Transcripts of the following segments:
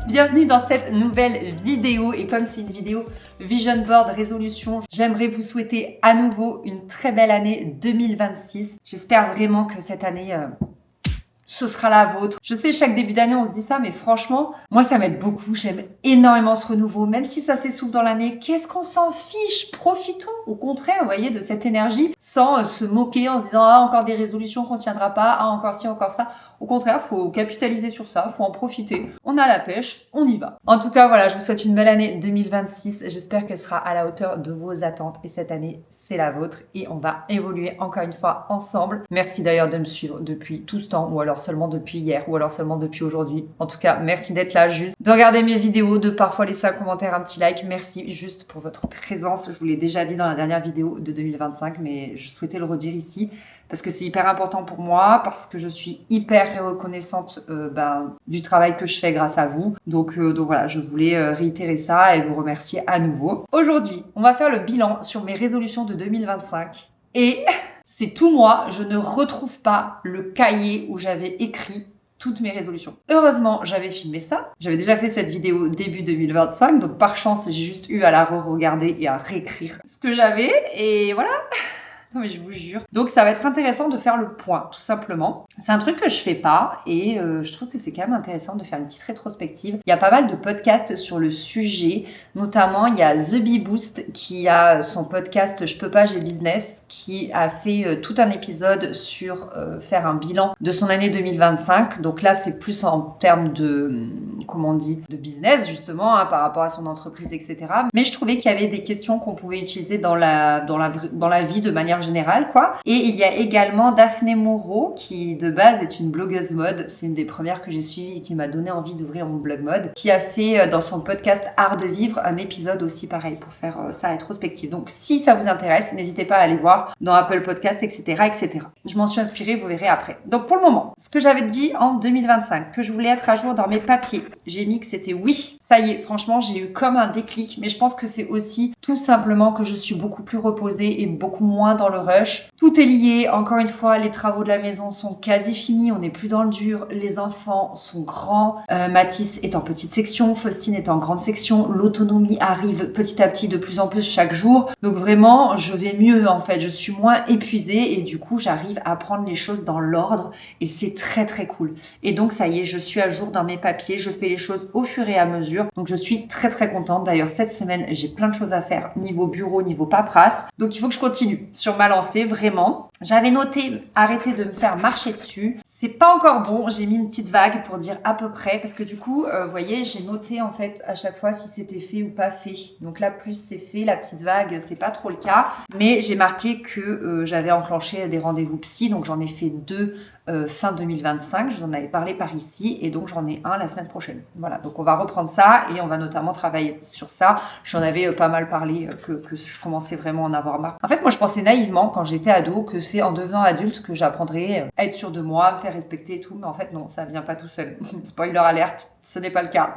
Bienvenue dans cette nouvelle vidéo et comme c'est une vidéo Vision Board Résolution, j'aimerais vous souhaiter à nouveau une très belle année 2026. J'espère vraiment que cette année, ce sera la vôtre. Je sais, chaque début d'année, on se dit ça, mais franchement, moi, ça m'aide beaucoup. J'aime énormément ce renouveau, même si ça s'essouffle dans l'année. Qu'est-ce qu'on s'en fiche? Profitons, au contraire, vous voyez, de cette énergie, sans se moquer en se disant, ah, encore des résolutions qu'on tiendra pas, ah, encore ci, encore ça. Au contraire, faut capitaliser sur ça, faut en profiter. On a la pêche, on y va. En tout cas, voilà, je vous souhaite une belle année 2026. J'espère qu'elle sera à la hauteur de vos attentes. Et cette année, c'est la vôtre. Et on va évoluer encore une fois ensemble. Merci d'ailleurs de me suivre depuis tout ce temps, ou alors seulement depuis hier, ou alors seulement depuis aujourd'hui. En tout cas, merci d'être là, juste de regarder mes vidéos, de parfois laisser un commentaire, un petit like. Merci juste pour votre présence. Je vous l'ai déjà dit dans la dernière vidéo de 2025, mais je souhaitais le redire ici. Parce que c'est hyper important pour moi, parce que je suis hyper reconnaissante du travail que je fais grâce à vous. Donc voilà, je voulais réitérer ça et vous remercier à nouveau. Aujourd'hui, on va faire le bilan sur mes résolutions de 2025. Et c'est tout moi, je ne retrouve pas le cahier où j'avais écrit toutes mes résolutions. Heureusement, j'avais filmé ça. J'avais déjà fait cette vidéo début 2025. Donc par chance, j'ai juste eu à la re-regarder et à réécrire ce que j'avais. Et voilà. Non mais je vous jure. Donc ça va être intéressant de faire le point, tout simplement. C'est un truc que je fais pas et je trouve que c'est quand même intéressant de faire une petite rétrospective. Il y a pas mal de podcasts sur le sujet, notamment il y a The Bee Boost qui a son podcast Je peux pas, j'ai business, qui a fait tout un épisode sur faire un bilan de son année 2025. Donc là c'est plus en termes de, comment on dit, de business justement, hein, par rapport à son entreprise, etc. Mais je trouvais qu'il y avait des questions qu'on pouvait utiliser dans la vie de manière générale, quoi. Et il y a également Daphné Moreau, qui de base est une blogueuse mode. C'est une des premières que j'ai suivies et qui m'a donné envie d'ouvrir mon blog mode, qui a fait dans son podcast Art de Vivre un épisode aussi pareil pour faire sa rétrospective. Donc si ça vous intéresse, n'hésitez pas à aller voir dans Apple Podcast, etc., etc. Je m'en suis inspirée, vous verrez après. Donc pour le moment, ce que j'avais dit en 2025, que je voulais être à jour dans mes papiers, j'ai mis que c'était oui. Ça y est, franchement, j'ai eu comme un déclic, mais je pense que c'est aussi tout simplement que je suis beaucoup plus reposée et beaucoup moins dans le rush. Tout est lié, encore une fois, les travaux de la maison sont quasi finis, on n'est plus dans le dur, les enfants sont grands, Mathis est en petite section, Faustine est en grande section, l'autonomie arrive petit à petit de plus en plus chaque jour, donc vraiment, je vais mieux en fait, je suis moins épuisée et du coup, j'arrive à prendre les choses dans l'ordre et c'est très très cool. Et donc, ça y est, je suis à jour dans mes papiers, je fais les choses au fur et à mesure, donc je suis très très contente. D'ailleurs, cette semaine, j'ai plein de choses à faire niveau bureau, niveau paperasse, donc il faut que je continue sur ma lancée, vraiment. J'avais noté arrêter de me faire marcher dessus. C'est pas encore bon, j'ai mis une petite vague pour dire à peu près, parce que du coup, vous voyez, j'ai noté en fait à chaque fois si c'était fait ou pas fait. Donc là, plus c'est fait, la petite vague, c'est pas trop le cas. Mais j'ai marqué que j'avais enclenché des rendez-vous psy, donc j'en ai fait 2 fin 2025, je vous en avais parlé par ici, et donc j'en ai un la semaine prochaine. Voilà, donc on va reprendre ça, et on va notamment travailler sur ça. J'en avais pas mal parlé, que je commençais vraiment à en avoir marre. En fait, moi je pensais naïvement, quand j'étais ado, que c'est en devenant adulte que j'apprendrais à être sûre de moi, à me faire respecter et tout, mais en fait non, ça vient pas tout seul. Spoiler alerte, ce n'est pas le cas.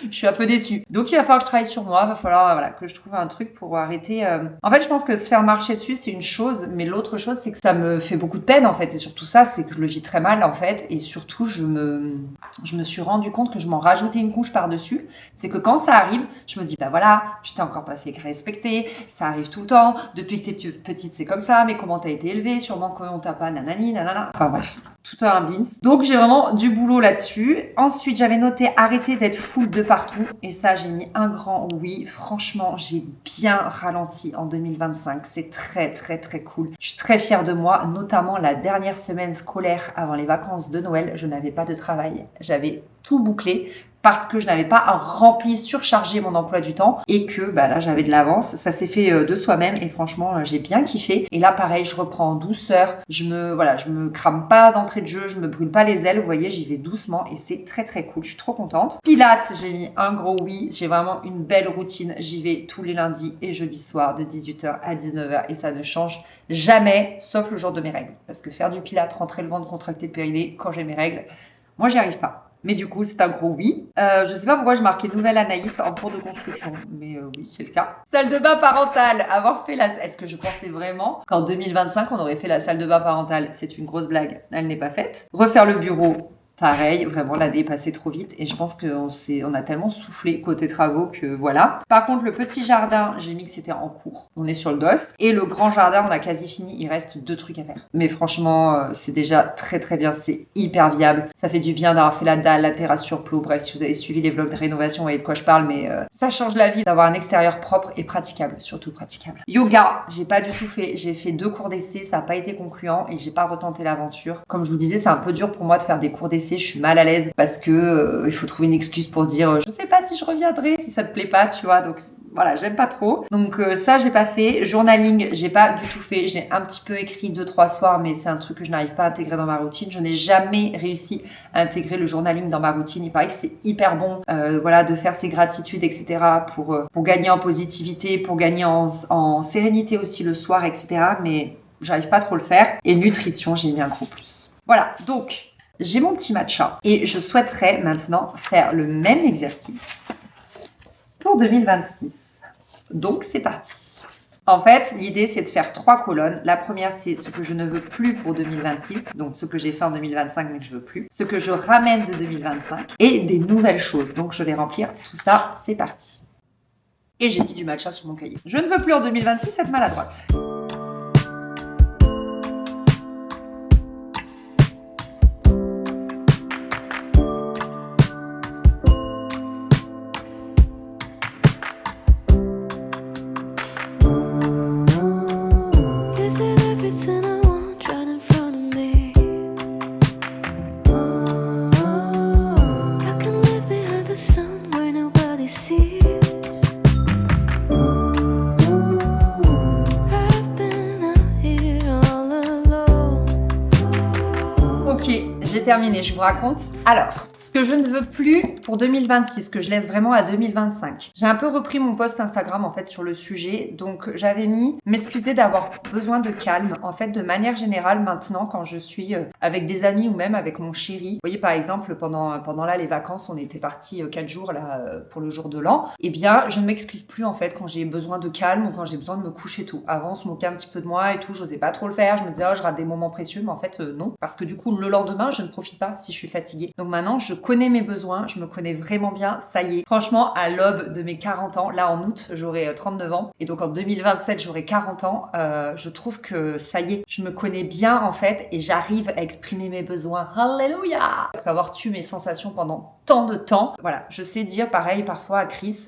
Je suis un peu déçue. Donc il va falloir que je travaille sur moi, il va falloir voilà, que je trouve un truc pour arrêter. En fait, je pense que se faire marcher dessus, c'est une chose, mais l'autre chose, c'est que ça me fait beaucoup de peine en fait, et surtout ça, c'est que je le vis très mal en fait, et surtout je me suis rendu compte que je m'en rajoutais une couche par-dessus. C'est que quand ça arrive, je me dis bah voilà, tu t'es encore pas fait respecter, ça arrive tout le temps, depuis que t'es petite c'est comme ça, mais comment t'as été élevée, sûrement qu'on t'a pas nanani, nanana, enfin bref. Tout un bins. Donc j'ai vraiment du boulot là-dessus. Ensuite, j'avais noté arrêter d'être full de partout. Et ça, j'ai mis un grand oui. Franchement, j'ai bien ralenti en 2025. C'est très, très, très cool. Je suis très fière de moi, notamment la dernière semaine scolaire avant les vacances de Noël. Je n'avais pas de travail. J'avais tout bouclé parce que je n'avais pas rempli, surchargé mon emploi du temps et que là j'avais de l'avance. Ça s'est fait de soi-même et franchement j'ai bien kiffé. Et là pareil, je reprends en douceur. Je me crame pas d'entrée de jeu, je me brûle pas les ailes. Vous voyez, j'y vais doucement et c'est très très cool. Je suis trop contente. Pilates, j'ai mis un gros oui. J'ai vraiment une belle routine. J'y vais tous les lundis et jeudis soirs de 18h à 19h et ça ne change jamais, sauf le jour de mes règles. Parce que faire du Pilates, rentrer le ventre, contracter le périnée quand j'ai mes règles, moi j'y arrive pas. Mais du coup, c'est un gros oui. Je sais pas pourquoi je marquais nouvelle Anaïs en cours de construction. Mais oui, c'est le cas. Salle de bain parentale. Avoir fait est-ce que je pensais vraiment qu'en 2025, on aurait fait la salle de bain parentale? C'est une grosse blague. Elle n'est pas faite. Refaire le bureau. Pareil, vraiment l'année est passée trop vite et je pense qu'on a tellement soufflé côté travaux que voilà. Par contre, le petit jardin, j'ai mis que c'était en cours. On est sur le dos. Et le grand jardin, on a quasi fini. Il reste 2 trucs à faire. Mais franchement, c'est déjà très très bien. C'est hyper viable. Ça fait du bien d'avoir fait la dalle, la terrasse sur plot. Bref, si vous avez suivi les vlogs de rénovation, vous voyez de quoi je parle. Mais ça change la vie d'avoir un extérieur propre et praticable. Surtout praticable. Yoga, j'ai pas du tout fait. J'ai fait 2 cours d'essai. Ça n'a pas été concluant et j'ai pas retenté l'aventure. Comme je vous disais, c'est un peu dur pour moi de faire des cours d'essai. Je suis mal à l'aise parce que il faut trouver une excuse pour dire je sais pas si je reviendrai si ça te plaît pas, tu vois. Donc voilà, j'aime pas trop. Donc ça j'ai pas fait. Journaling, j'ai pas du tout fait. J'ai un petit peu écrit 2-3 soirs, mais c'est un truc que je n'arrive pas à intégrer dans ma routine. Je n'ai jamais réussi à intégrer le journaling dans ma routine. Il paraît que c'est hyper bon, de faire ses gratitudes, etc. pour gagner en positivité, pour gagner en sérénité aussi le soir, etc. Mais j'arrive pas trop le faire. Et nutrition, j'ai mis un gros plus. Voilà, donc j'ai mon petit matcha et je souhaiterais maintenant faire le même exercice pour 2026. Donc c'est parti. En fait, l'idée c'est de faire 3 colonnes. La première c'est ce que je ne veux plus pour 2026, donc ce que j'ai fait en 2025 mais que je veux plus. Ce que je ramène de 2025 et des nouvelles choses. Donc je vais remplir tout ça, c'est parti. Et j'ai mis du matcha sur mon cahier. Je ne veux plus en 2026 être maladroite. J'ai terminé, je vous raconte. Alors, ce que je ne veux plus pour 2026, que je laisse vraiment à 2025. J'ai un peu repris mon post Instagram en fait sur le sujet, donc j'avais mis m'excuser d'avoir besoin de calme. En fait, de manière générale, maintenant, quand je suis avec des amis ou même avec mon chéri, vous voyez par exemple pendant là les vacances, on était partis 4 jours là pour le jour de l'an. Eh bien, je ne m'excuse plus en fait quand j'ai besoin de calme ou quand j'ai besoin de me coucher tôt. Avant, on se moquait un petit peu de moi et tout, j'osais pas trop le faire. Je me disais je rate des moments précieux, mais en fait non, parce que du coup le lendemain, je ne profite pas si je suis fatiguée. Donc maintenant, je connais mes besoins, je me connais vraiment bien, ça y est. Franchement, à l'aube de mes 40 ans, là en août, j'aurai 39 ans et donc en 2027, j'aurai 40 ans, je trouve que ça y est, je me connais bien en fait et j'arrive à exprimer mes besoins. Alléluia! Après avoir tué mes sensations pendant tant de temps, voilà, je sais dire pareil parfois à Chris,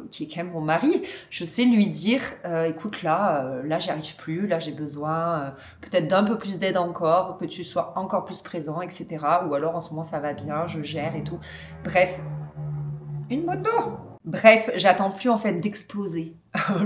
qui est quand même mon mari, je sais lui dire, écoute là j'y arrive plus, là j'ai besoin peut-être d'un peu plus d'aide encore, que tu sois encore plus présent, etc. Ou alors en ce moment ça va bien, je gère et tout. Bref, une moto. Bref, j'attends plus en fait d'exploser.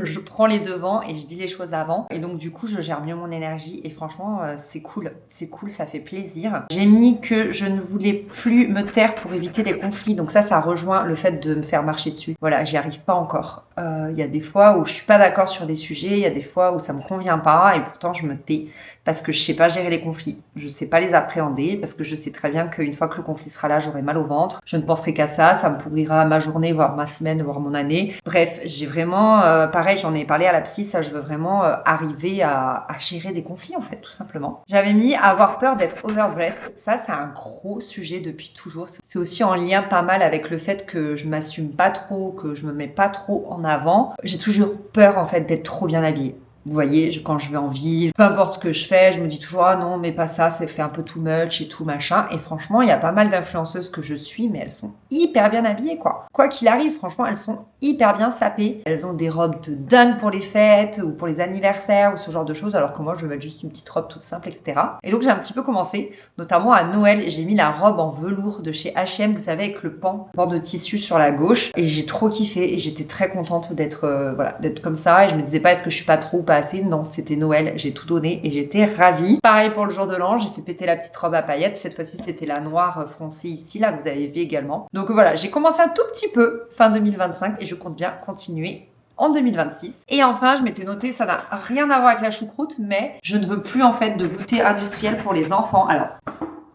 Je prends les devants et je dis les choses avant. Et donc du coup, je gère mieux mon énergie et franchement, c'est cool. C'est cool, ça fait plaisir. J'ai mis que je ne voulais plus me taire pour éviter les conflits. Donc ça rejoint le fait de me faire marcher dessus. Voilà, j'y arrive pas encore. Il y a des fois où je suis pas d'accord sur des sujets, il y a des fois où ça me convient pas et pourtant je me tais parce que je sais pas gérer les conflits. Je sais pas les appréhender parce que je sais très bien qu'une fois que le conflit sera là, j'aurai mal au ventre. Je ne penserai qu'à ça, ça me pourrira ma journée, voire ma semaine, voire mon année. Bref, j'ai vraiment, pareil, j'en ai parlé à la psy, ça je veux vraiment arriver à gérer des conflits en fait, tout simplement. J'avais mis avoir peur d'être overdressed. Ça, c'est un gros sujet depuis toujours. C'est aussi en lien pas mal avec le fait que je m'assume pas trop, que je me mets pas trop en avant. J'ai toujours peur en fait d'être trop bien habillée. Vous voyez, quand je vais en ville, peu importe ce que je fais, je me dis toujours ah non mais pas ça, ça fait un peu too much et tout machin. Et franchement, il y a pas mal d'influenceuses que je suis, mais elles sont hyper bien habillées quoi. Quoi qu'il arrive, franchement, elles sont hyper bien sapées. Elles ont des robes de dingue pour les fêtes ou pour les anniversaires ou ce genre de choses, alors que moi je vais mettre juste une petite robe toute simple, etc. Et donc j'ai un petit peu commencé, notamment à Noël, j'ai mis la robe en velours de chez H&M, vous savez, avec le pan de tissu sur la gauche, et j'ai trop kiffé et j'étais très contente d'être voilà, d'être comme ça. Et je me disais pas est-ce que je suis pas trop ou pas assez. Non, c'était Noël, j'ai tout donné et j'étais ravie. Pareil pour le jour de l'an, j'ai fait péter la petite robe à paillettes. Cette fois-ci, c'était la noire foncée ici, là, que vous avez vu également. Donc voilà, j'ai commencé un tout petit peu fin 2025 et je compte bien continuer en 2026. Et enfin, je m'étais noté, ça n'a rien à voir avec la choucroute, mais je ne veux plus en fait de goûter industriel pour les enfants. Alors,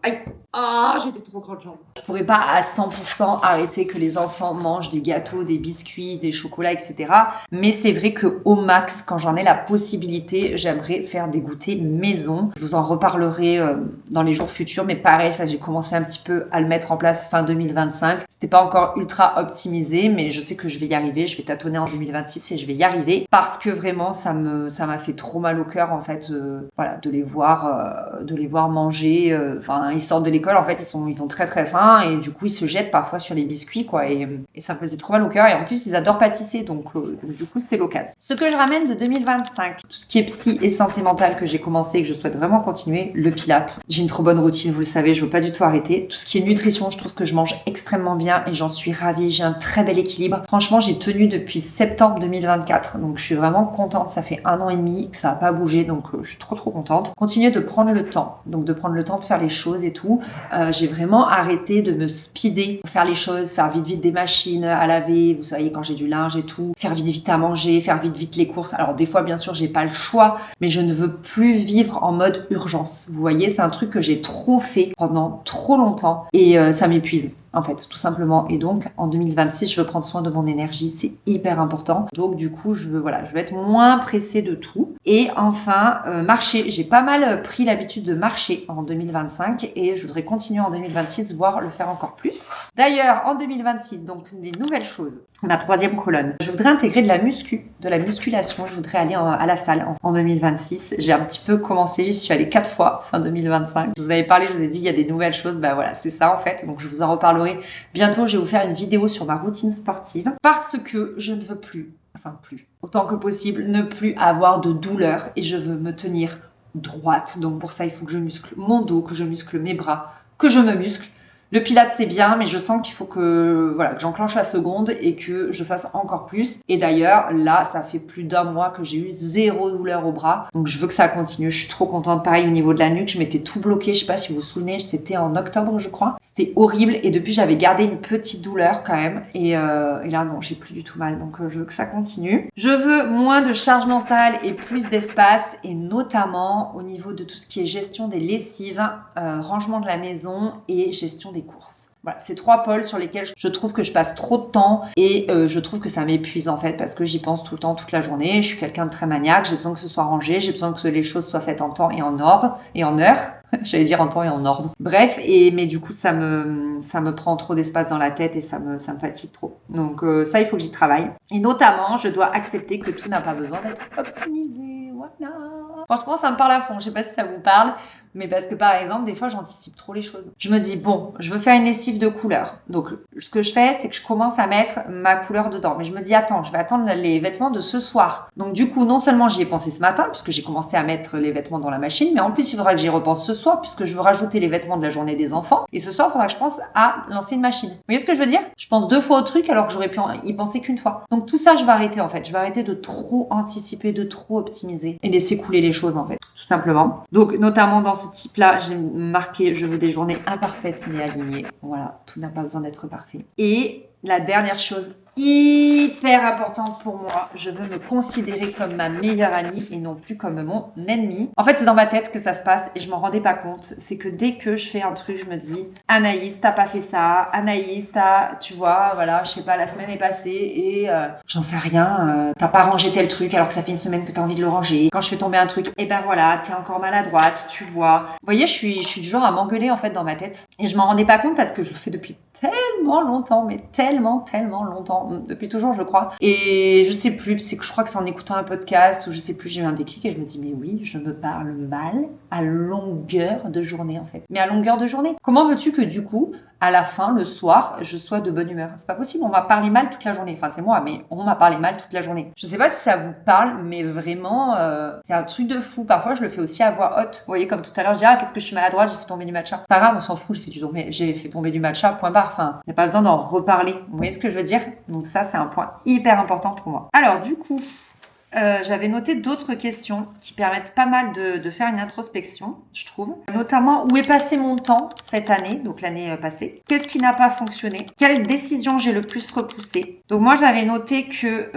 aïe, ah, j'étais trop grande jambe. Je pourrais pas à 100% arrêter que les enfants mangent des gâteaux, des biscuits, des chocolats, etc. Mais c'est vrai que au max, quand j'en ai la possibilité, j'aimerais faire des goûters maison. Je vous en reparlerai dans les jours futurs, mais pareil, ça j'ai commencé un petit peu à le mettre en place fin 2025. C'était pas encore ultra optimisé, mais je sais que je vais y arriver. Je vais tâtonner en 2026 et je vais y arriver parce que vraiment ça m'a fait trop mal au cœur en fait, voilà, de les voir manger. Enfin, ils sortent de l'école, en fait, ils sont très très fins et du coup ils se jettent parfois sur les biscuits quoi, et ça me faisait trop mal au cœur. Et en plus ils adorent pâtisser, donc du coup c'était l'occasion. Ce que je ramène de 2025, tout ce qui est psy et santé mentale que j'ai commencé et que je souhaite vraiment continuer, le Pilates. J'ai une trop bonne routine, vous le savez, je veux pas du tout arrêter. Tout ce qui est nutrition, je trouve que je mange extrêmement bien et j'en suis ravie. J'ai un très bel équilibre. Franchement, j'ai tenu depuis septembre 2024, donc je suis vraiment contente. Ça fait 1 an et demi que ça n'a pas bougé, donc je suis trop contente. Continuer de prendre le temps, donc de prendre le temps de faire les choses et tout. J'ai vraiment arrêté de me speeder pour faire les choses, faire vite des machines à laver, vous savez, quand j'ai du linge et tout, faire vite à manger, faire vite les courses. Alors des fois, bien sûr, j'ai pas le choix, mais je ne veux plus vivre en mode urgence. Vous voyez, c'est un truc que j'ai trop fait pendant trop longtemps et ça m'épuise. En fait, tout simplement. Et donc, en 2026, je veux prendre soin de mon énergie. C'est hyper important. Donc, du coup, je veux être moins pressée de tout. Et enfin, marcher. J'ai pas mal pris l'habitude de marcher en 2025 et je voudrais continuer en 2026, voire le faire encore plus. D'ailleurs, en 2026, donc, des nouvelles choses. Ma 3e colonne. Je voudrais intégrer de la musculation. Je voudrais aller à la salle en 2026. J'ai un petit peu commencé. J'y suis allée 4 fois fin 2025. Je vous avais parlé, je vous ai dit, il y a des nouvelles choses. Bah voilà, c'est ça en fait. Donc, je vous en reparlerai bientôt. Je vais vous faire une vidéo sur ma routine sportive parce que je ne veux plus, autant que possible, ne plus avoir de douleur et je veux me tenir droite. Donc, pour ça, il faut que je muscle mon dos, que je muscle mes bras, que je me muscle. Le Pilates c'est bien, mais je sens qu'il faut que j'enclenche la seconde et que je fasse encore plus. Et d'ailleurs, là, ça fait plus d'1 mois que j'ai eu 0 douleur au bras. Donc je veux que ça continue. Je suis trop contente. Pareil au niveau de la nuque, je m'étais tout bloqué. Je sais pas si vous vous souvenez, c'était en octobre, je crois. C'était horrible et depuis j'avais gardé une petite douleur quand même. Et là non, j'ai plus du tout mal. Donc je veux que ça continue. Je veux moins de charge mentale et plus d'espace, et notamment au niveau de tout ce qui est gestion des lessives, rangement de la maison et gestion des courses. Voilà, c'est 3 pôles sur lesquels je trouve que je passe trop de temps et je trouve que ça m'épuise en fait parce que j'y pense tout le temps, toute la journée. Je suis quelqu'un de très maniaque, j'ai besoin que ce soit rangé, j'ai besoin que les choses soient faites en temps et en ordre et en heure. J'allais dire en temps et en ordre. Bref, mais du coup ça me prend trop d'espace dans la tête et ça me fatigue trop. Donc ça, il faut que j'y travaille. Et notamment, je dois accepter que tout n'a pas besoin d'être optimisé. Voilà. Franchement, ça me parle à fond. Je sais pas si ça vous parle. Mais parce que par exemple, des fois, j'anticipe trop les choses. Je me dis, bon, je veux faire une lessive de couleur. Donc, ce que je fais, c'est que je commence à mettre ma couleur dedans. Mais je me dis, attends, je vais attendre les vêtements de ce soir. Donc, du coup, non seulement j'y ai pensé ce matin, puisque j'ai commencé à mettre les vêtements dans la machine, mais en plus, il faudra que j'y repense ce soir, puisque je veux rajouter les vêtements de la journée des enfants. Et ce soir, il faudra que je pense à lancer une machine. Vous voyez ce que je veux dire? Je pense 2 fois au truc, alors que j'aurais pu y penser qu'une fois. Donc, tout ça, je vais arrêter, en fait. Je vais arrêter de trop anticiper, de trop optimiser et laisser couler les choses, en fait. Tout simplement. Donc, notamment dans ce type-là, j'ai marqué, je veux des journées imparfaites mais alignées. Voilà, tout n'a pas besoin d'être parfait. Et la dernière chose hyper importante pour moi, je veux me considérer comme ma meilleure amie et non plus comme mon ennemi. En fait, c'est dans ma tête que ça se passe et je m'en rendais pas compte. C'est que dès que je fais un truc, je me dis, Anaïs, t'as pas fait ça. Anaïs, tu vois, voilà, je sais pas, la semaine est passée et j'en sais rien, t'as pas rangé tel truc alors que ça fait une semaine que t'as envie de le ranger. Quand je fais tomber un truc, et ben voilà, t'es encore maladroite, tu vois. Vous voyez, je suis du genre à m'engueuler en fait dans ma tête et je m'en rendais pas compte parce que je le fais depuis tellement longtemps, mais tellement longtemps. depuis toujours, je crois. Et je sais plus, c'est que je crois que c'est en écoutant un podcast ou je sais plus, j'ai eu un déclic et je me dis, mais oui, je me parle mal à longueur de journée en fait. Mais à longueur de journée. Comment veux-tu que du coup, à la fin, le soir, je sois de bonne humeur? C'est pas possible, on m'a parlé mal toute la journée. Enfin, c'est moi, mais on m'a parlé mal toute la journée. Je sais pas si ça vous parle, mais vraiment, c'est un truc de fou. Parfois, je le fais aussi à voix haute. Vous voyez, comme tout à l'heure, je dis, ah, qu'est-ce que je suis maladroite, j'ai fait tomber du matcha. Pas grave, on s'en fout, j'ai fait tomber du matcha, point barre. Enfin, il n'y a pas besoin d'en reparler. Vous voyez ce que je veux dire? Donc ça, c'est un point hyper important pour moi. Alors, du coup, j'avais noté d'autres questions qui permettent pas mal de faire une introspection, je trouve. Notamment, où est passé mon temps cette année, donc l'année passée? Qu'est-ce qui n'a pas fonctionné? Quelle décision j'ai le plus repoussée? Donc moi, j'avais noté que,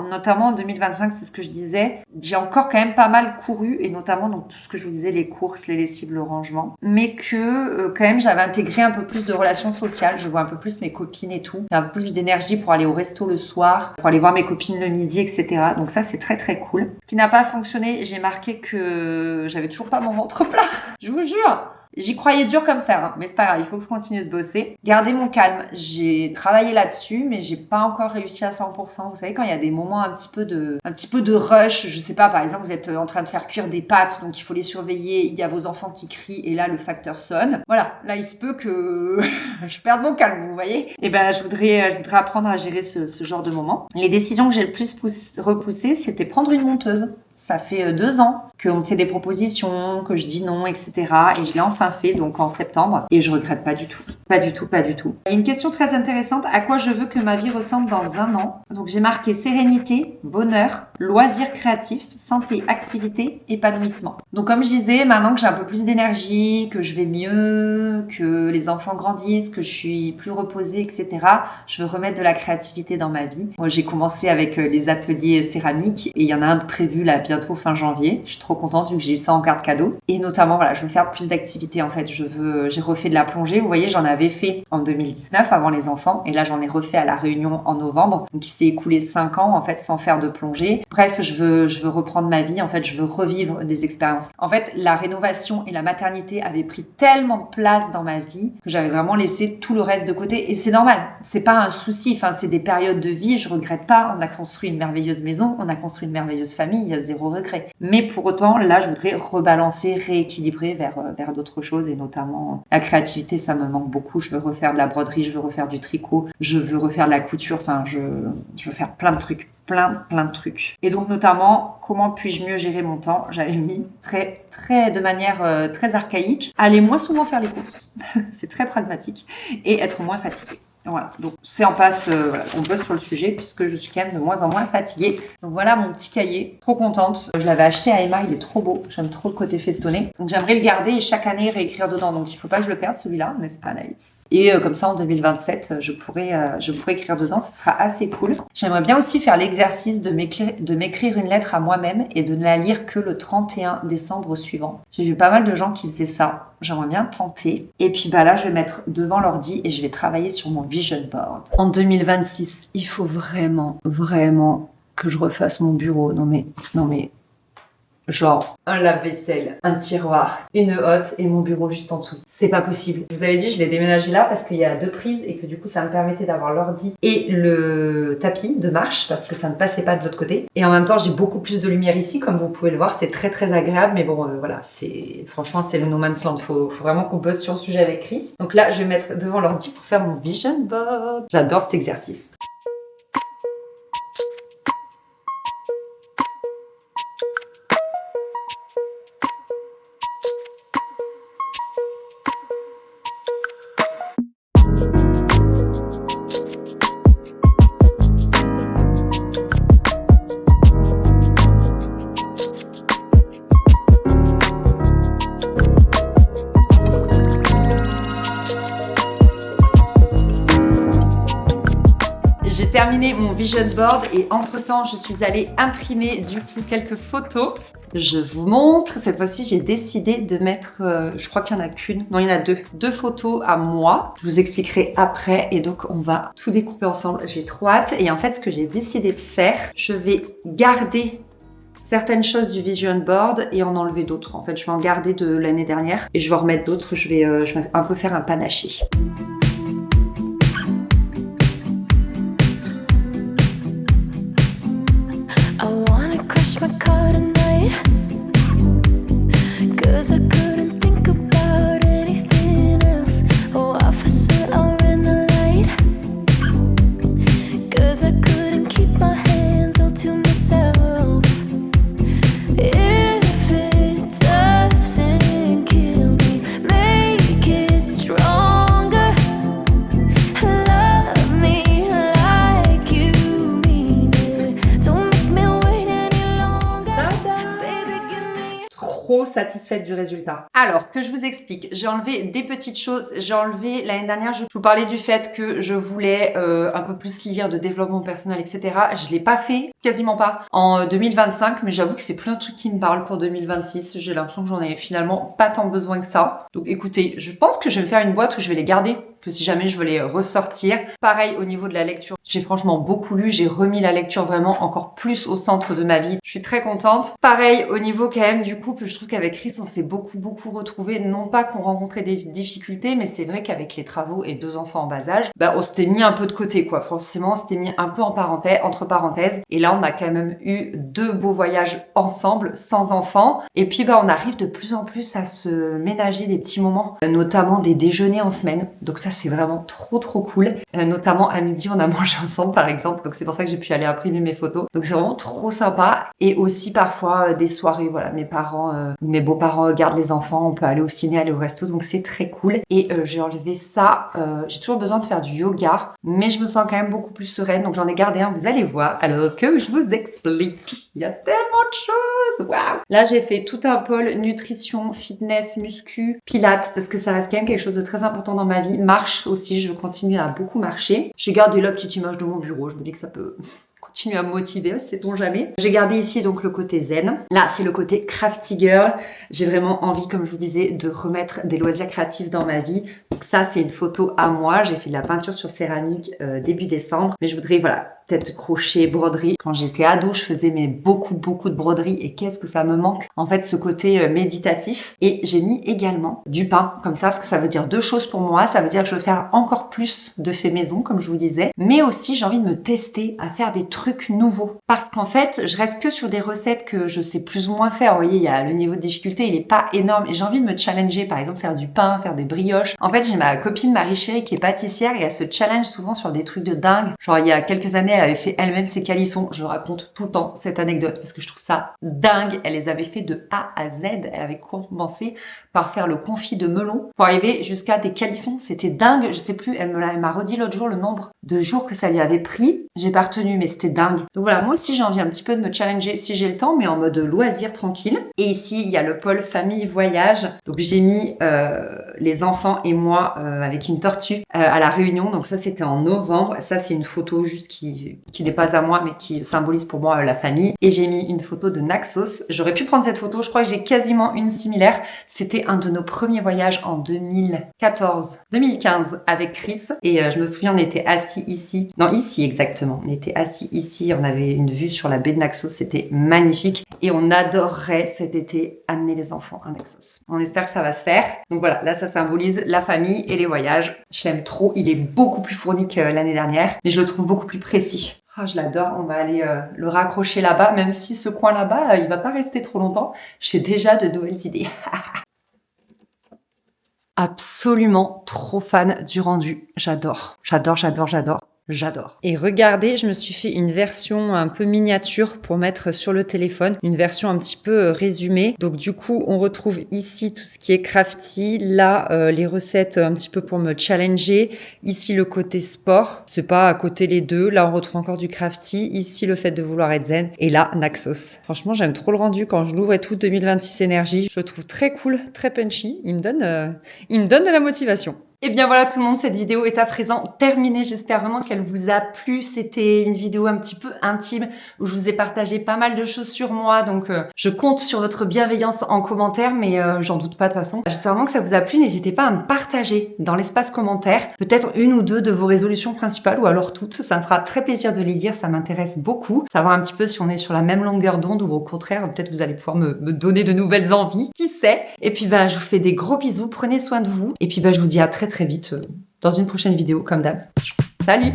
notamment en 2025, c'est ce que je disais, j'ai encore quand même pas mal couru, et notamment donc tout ce que je vous disais, les courses, les lessives, le rangement, mais que quand même j'avais intégré un peu plus de relations sociales, je vois un peu plus mes copines et tout, un peu plus d'énergie pour aller au resto le soir, pour aller voir mes copines le midi, etc. Donc ça, c'est très très cool. Ce qui n'a pas fonctionné, j'ai marqué que j'avais toujours pas mon ventre plat. Je vous jure. J'y croyais dur comme fer, hein, mais c'est pas grave, il faut que je continue de bosser. Garder mon calme, j'ai travaillé là-dessus, mais j'ai pas encore réussi à 100%. Vous savez, quand il y a des moments un petit peu de rush, je sais pas, par exemple, vous êtes en train de faire cuire des pâtes, donc il faut les surveiller, il y a vos enfants qui crient, et là, le facteur sonne. Voilà, là, il se peut que je perde mon calme, vous voyez. Et ben, je voudrais apprendre à gérer ce genre de moment. Les décisions que j'ai le plus repoussées, c'était prendre une monteuse. Ça fait 2 ans qu'on me fait des propositions, que je dis non, etc. Et je l'ai enfin fait, donc en septembre. Et je regrette pas du tout. Pas du tout, pas du tout. Il y a une question très intéressante. À quoi je veux que ma vie ressemble dans 1 an? Donc j'ai marqué sérénité, bonheur, loisirs créatifs, santé, activité, épanouissement. Donc comme je disais, maintenant que j'ai un peu plus d'énergie, que je vais mieux, que les enfants grandissent, que je suis plus reposée, etc. Je veux remettre de la créativité dans ma vie. Moi, j'ai commencé avec les ateliers céramiques et il y en a un de prévu là bientôt fin janvier. Je suis trop contente vu que j'ai eu ça en carte cadeau. Et notamment, voilà, je veux faire plus d'activités en fait. J'ai refait de la plongée. Vous voyez, j'en avais fait en 2019 avant les enfants. Et là, j'en ai refait à La Réunion en novembre. Donc, il s'est écoulé 5 ans en fait sans faire de plongée. Bref, je veux reprendre ma vie. En fait, je veux revivre des expériences. En fait, la rénovation et la maternité avaient pris tellement de place dans ma vie que j'avais vraiment laissé tout le reste de côté. Et c'est normal. C'est pas un souci. Enfin, c'est des périodes de vie. Je regrette pas. On a construit une merveilleuse maison. On a construit une merveilleuse famille. Il y a zéro regret. Mais pour autant, là, je voudrais rebalancer, rééquilibrer vers d'autres choses et notamment la créativité, ça me manque beaucoup. Je veux refaire de la broderie, je veux refaire du tricot, je veux refaire de la couture, enfin, je veux faire plein de trucs. Plein de trucs. Et donc, notamment, comment puis-je mieux gérer mon temps? J'avais mis de manière très archaïque, aller moins souvent faire les courses. C'est très pragmatique. Et être moins fatiguée. Voilà, donc c'est en passe, voilà, on bosse sur le sujet puisque je suis quand même de moins en moins fatiguée. Donc voilà mon petit cahier, trop contente. Je l'avais acheté à Emma, il est trop beau, j'aime trop le côté festonné. Donc j'aimerais le garder et chaque année réécrire dedans. Donc il faut pas que je le perde celui-là, n'est-ce pas Anaïs? Et comme ça en 2027, je pourrais écrire dedans, ce sera assez cool. J'aimerais bien aussi faire l'exercice de m'écrire une lettre à moi-même et de ne la lire que le 31 décembre suivant. J'ai vu pas mal de gens qui faisaient ça. J'aimerais bien tenter. Et puis là, je vais mettre devant l'ordi et je vais travailler sur mon vision board. En 2026, il faut vraiment que je refasse mon bureau. Non mais, genre un lave-vaisselle, un tiroir, une hotte et mon bureau juste en dessous. C'est pas possible. Je vous avais dit, je l'ai déménagé là parce qu'il y a 2 prises et que du coup, ça me permettait d'avoir l'ordi et le tapis de marche parce que ça ne passait pas de l'autre côté. Et en même temps, j'ai beaucoup plus de lumière ici, comme vous pouvez le voir. C'est très agréable, mais bon, voilà, franchement, c'est le no man's land. Faut vraiment qu'on bosse sur le sujet avec Chris. Donc là, je vais mettre devant l'ordi pour faire mon vision board. J'adore cet exercice. J'ai terminé mon vision board et entre-temps, je suis allée imprimer du coup quelques photos. Je vous montre. Cette fois-ci, j'ai décidé de mettre, je crois qu'il n'y en a qu'une. Non, il y en a 2. 2 photos à moi. Je vous expliquerai après et donc on va tout découper ensemble. J'ai trop hâte. Et en fait, ce que j'ai décidé de faire, je vais garder certaines choses du vision board et en enlever d'autres. En fait, je vais en garder de l'année dernière et je vais en remettre d'autres. Je vais un peu faire un panaché. satisfaite du résultat. Alors, que je vous explique, j'ai enlevé des petites choses. J'ai enlevé, l'année dernière, je vous parlais du fait que je voulais un peu plus lire de développement personnel, etc. Je l'ai pas fait, quasiment pas, en 2025, mais j'avoue que c'est plus un truc qui me parle pour 2026. J'ai l'impression que j'en ai finalement pas tant besoin que ça. Donc écoutez, je pense que je vais me faire une boîte où je vais les garder, que si jamais je veux les ressortir. Pareil au niveau de la lecture, j'ai franchement beaucoup lu, j'ai remis la lecture vraiment encore plus au centre de ma vie. Je suis très contente. Pareil au niveau quand même du couple, je trouve qu'avec Chris on s'est beaucoup retrouvés, non pas qu'on rencontrait des difficultés, mais c'est vrai qu'avec les travaux et 2 enfants en bas âge, on s'était mis un peu de côté quoi. Forcément, on s'était mis un peu en parenthèse, entre parenthèses. Et là, on a quand même eu 2 beaux voyages ensemble, sans enfants. Et puis on arrive de plus en plus à se ménager des petits moments, notamment des déjeuners en semaine. Donc ça, c'est vraiment trop cool. Notamment à midi, on a mangé ensemble par exemple. Donc c'est pour ça que j'ai pu aller imprimer mes photos. Donc c'est vraiment trop sympa. Et aussi parfois des soirées, voilà, mes parents, mes beaux-parents gardent les enfants, on peut aller au ciné, aller au resto. Donc c'est très cool. Et j'ai enlevé ça. J'ai toujours besoin de faire du yoga, mais je me sens quand même beaucoup plus sereine. Donc j'en ai gardé un, vous allez voir. Alors que je vous explique. Il y a tellement de choses. Waouh! Là, j'ai fait tout un pôle nutrition, fitness, muscu, pilates, parce que ça reste quand même quelque chose de très important dans ma vie. Marche aussi, je veux continuer à beaucoup marcher. J'ai gardé la petite image de mon bureau, je me dis que ça peut continuer à me motiver, sait-on jamais. J'ai gardé ici donc le côté zen. Là, c'est le côté crafty girl. J'ai vraiment envie, comme je vous disais, de remettre des loisirs créatifs dans ma vie. Donc ça, c'est une photo à moi. J'ai fait de la peinture sur céramique début décembre. Mais je voudrais, voilà, peut-être crochet, broderie. Quand j'étais ado, je faisais beaucoup de broderie et qu'est-ce que ça me manque. En fait, ce côté méditatif. Et j'ai mis également du pain comme ça parce que ça veut dire 2 choses pour moi. Ça veut dire que je veux faire encore plus de faits maison, comme je vous disais. Mais aussi, j'ai envie de me tester à faire des trucs nouveaux. Parce qu'en fait, je reste que sur des recettes que je sais plus ou moins faire. Vous voyez, il y a le niveau de difficulté, il est pas énorme. Et j'ai envie de me challenger, par exemple, faire du pain, faire des brioches. En fait, j'ai ma copine Marie Chérie qui est pâtissière et elle se challenge souvent sur des trucs de dingue. Genre, il y a quelques années, elle avait fait elle-même ses calissons. Je raconte tout le temps cette anecdote parce que je trouve ça dingue. Elle les avait fait de A à Z. Elle avait commencé par faire le confit de melon pour arriver jusqu'à des calissons. C'était dingue. Je sais plus, elle m'a redit l'autre jour le nombre de jours que ça lui avait pris. J'ai pas retenu, mais c'était dingue. Donc voilà, moi aussi j'ai envie un petit peu de me challenger si j'ai le temps, mais en mode loisir tranquille. Et ici, il y a le pôle famille voyage. Donc j'ai mis les enfants et moi avec une tortue à la Réunion. Donc ça, c'était en novembre. Ça, c'est une photo juste qui n'est pas à moi, mais qui symbolise pour moi la famille. Et j'ai mis une photo de Naxos. J'aurais pu prendre cette photo. Je crois que j'ai quasiment une similaire. C'était un de nos premiers voyages en 2015 avec Chris. Et je me souviens, on était assis ici. Non, ici exactement. On était assis ici. On avait une vue sur la baie de Naxos. C'était magnifique. Et on adorerait cet été amener les enfants à Naxos. On espère que ça va se faire. Donc voilà, là, ça symbolise la famille et les voyages. Je l'aime trop. Il est beaucoup plus fourni que l'année dernière. Mais je le trouve beaucoup plus précis. Ah, je l'adore. On va aller le raccrocher là-bas. Même si ce coin là-bas, il va pas rester trop longtemps. J'ai déjà de nouvelles idées. Absolument trop fan du rendu. J'adore. Et regardez, je me suis fait une version un peu miniature pour mettre sur le téléphone, une version un petit peu résumée. Donc du coup, on retrouve ici tout ce qui est crafty, là les recettes un petit peu pour me challenger, ici le côté sport, c'est pas à côté les deux, là on retrouve encore du crafty, ici le fait de vouloir être zen, et là Naxos. Franchement, j'aime trop le rendu quand je l'ouvre et tout, 2026 énergie, je le trouve très cool, très punchy, il me donne de la motivation. Et bien voilà tout le monde, cette vidéo est à présent terminée. J'espère vraiment qu'elle vous a plu. C'était une vidéo un petit peu intime où je vous ai partagé pas mal de choses sur moi. Donc je compte sur votre bienveillance en commentaire, mais j'en doute pas de toute façon. J'espère vraiment que ça vous a plu. N'hésitez pas à me partager dans l'espace commentaire peut-être une ou deux de vos résolutions principales ou alors toutes. Ça me fera très plaisir de les lire, ça m'intéresse beaucoup. Savoir un petit peu si on est sur la même longueur d'onde ou au contraire, peut-être vous allez pouvoir me donner de nouvelles envies. Qui sait? Et puis je vous fais des gros bisous. Prenez soin de vous. Et puis je vous dis à très vite dans une prochaine vidéo comme d'hab. Salut!